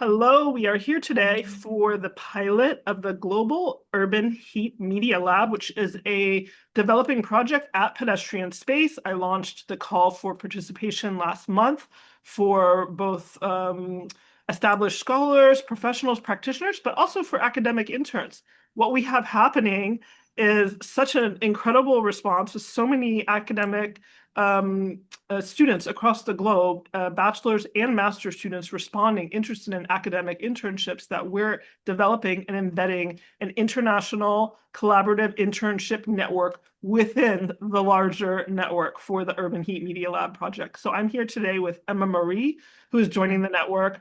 Hello, we are here today for the pilot of the Global Urban Heat Media Lab, which is a developing project at Pedestrian Space. I launched the call for participation last month for both established scholars, professionals, practitioners, but also for academic interns. What we have happening is such an incredible response with so many academic students across the globe, bachelor's and master's students responding, interested in academic internships, that we're developing and embedding an international collaborative internship network within the larger network for the Urban Heat Media Lab project. So I'm here today with Emma Marie, who is joining the network.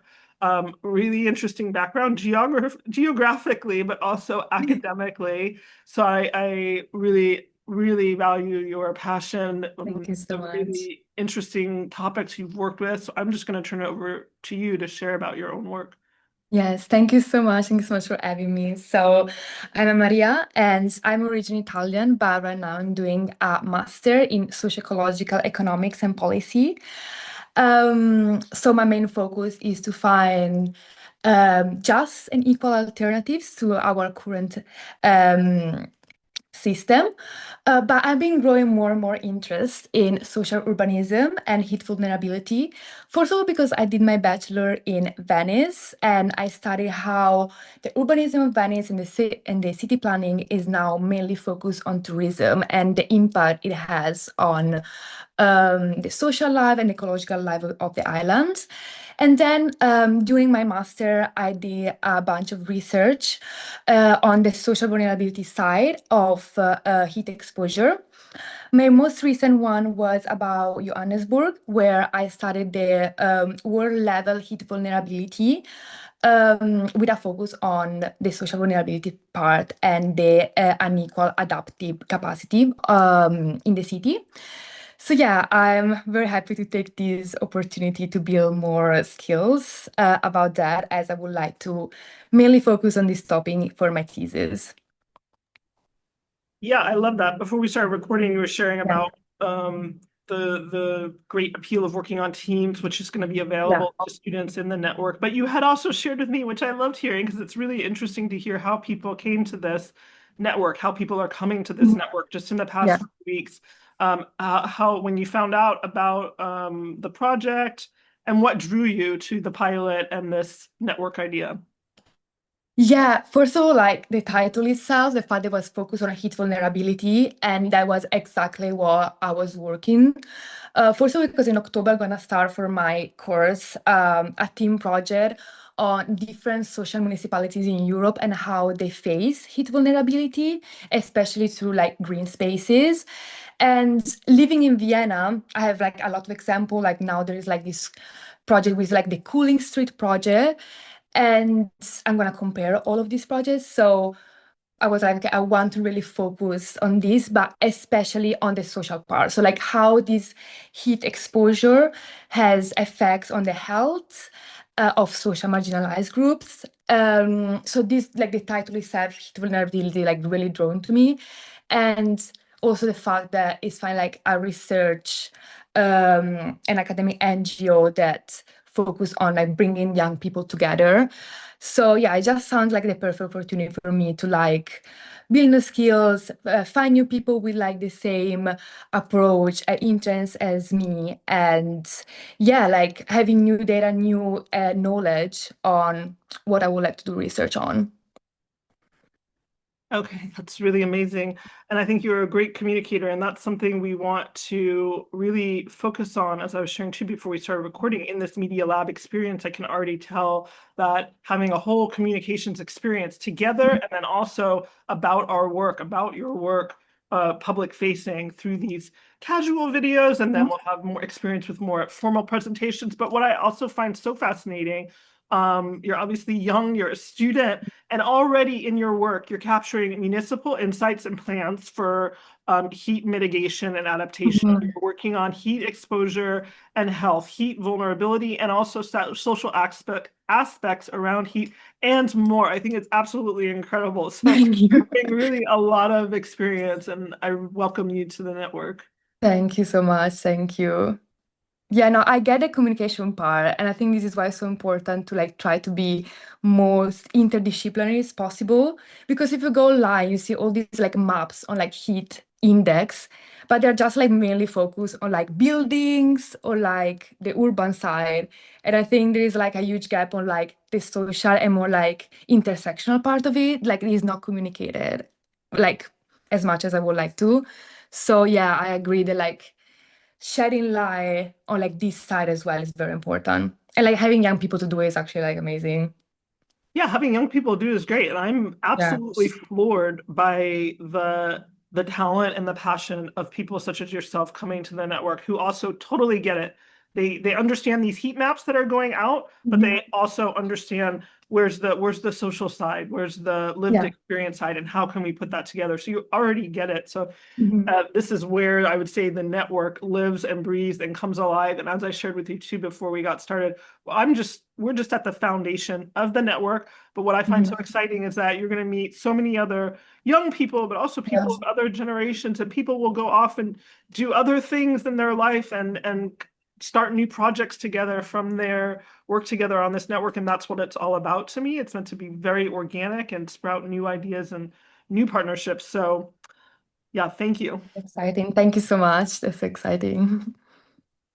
Really interesting background geographically, but also academically. So I really value your passion, Thank you so the much. really interesting topics you've worked with. So I'm just going to turn it over to you to share about your own work. Yes, thank you so much. Thank you so much for having me. So, I'm Maria, and I'm originally Italian, but right now I'm doing a master in socio-ecological economics and policy. So my main focus is to find just and equal alternatives to our current um, system. But I've been growing more and more interest in social urbanism and heat vulnerability. First of all, because I did my bachelor in Venice and I studied how the urbanism of Venice and the city planning is now mainly focused on tourism and the impact it has on the social life and ecological life of the island. And then during my master, I did a bunch of research on the social vulnerability side of heat exposure. My most recent one was about Johannesburg, where I studied the world level heat vulnerability with a focus on the social vulnerability part and the unequal adaptive capacity in the city. So yeah, I'm very happy to take this opportunity to build more skills about that, as I would like to mainly focus on this topic for my thesis. Yeah, I love that. Before we started recording, you were sharing Yeah. about the great appeal of working on teams, which is going to be Yeah. available to students in the network. But you had also shared with me, which I loved hearing, because it's really interesting to hear how people came to this network, how people are coming to this Mhm. network just in the past Yeah. few weeks. How when you found out about the project and what drew you to the pilot and this network idea. Yeah, first of all, like the title itself, the fact that it was focused on heat vulnerability, and that was exactly what I was working. First of all, because in October I'm gonna start for my course a team project on different social municipalities in Europe and how they face heat vulnerability, especially through like green spaces. And living in Vienna, I have like a lot of example. Like now there is like this project with like the Cooling Street project and I'm gonna compare all of these projects. So I was like, okay, I want to really focus on this, but especially on the social part. So like how this heat exposure has effects on the health of social marginalized groups. So this, like the title itself, heat vulnerability, like really drawn to me, and also the fact that it's fine like a research an academic NGO that focus on like bringing young people together. So yeah, it just sounds like the perfect opportunity for me to like build new skills, find new people with like the same approach and interests as me, and yeah, like having new data, new knowledge on what I would like to do research on. Okay, that's really amazing. And I think you're a great communicator, and that's something we want to really focus on. As I was sharing too before we started recording, in this Media Lab experience, I can already tell that having a whole communications experience together, and then also about our work, about your work, public facing through these casual videos, and then we'll have more experience with more formal presentations. But what I also find so fascinating, you're obviously young, you're a student, and already in your work, you're capturing municipal insights and plans for heat mitigation and adaptation. Mhm. You're working on heat exposure and health, heat vulnerability, and also social aspects around heat and more. I think it's absolutely incredible. So Thank you you. bring really a lot of experience, and I welcome you to the network. Thank you so much. Thank you. Yeah, no, I get the communication part, and I think this is why it's so important to like try to be most interdisciplinary as possible. Because if you go online, you see all these like maps on like heat index, but they're just like mainly focused on like buildings or like the urban side. And I think there is like a huge gap on like the social and more like intersectional part of it. Like it is not communicated like as much as I would like to. So yeah, I agree that like shedding light on like this side as well is very important. And like having young people to do it is actually like amazing. Yeah, having young people do is great, and I'm Yeah. absolutely floored by the talent and the passion of people such as yourself coming to the network who also totally get it. They understand these heat maps that are going out, but Mhm. they also understand where's the social side, where's the lived Yeah. experience side, and how can we put that together? So you already get it. So Mhm. this is where I would say the network lives and breathes and comes alive. And as I shared with you too before we got started, well, we're just at the foundation of the network. But what I find so Mhm. exciting is that you're going to meet so many other young people, but also Yeah. people of other generations, and people will go off and do other things in their life and start new projects together from their work together on this network. And that's what it's all about to me. It's meant to be very organic and sprout new ideas and new partnerships. So yeah, thank you. Exciting. Thank you so much. That's exciting.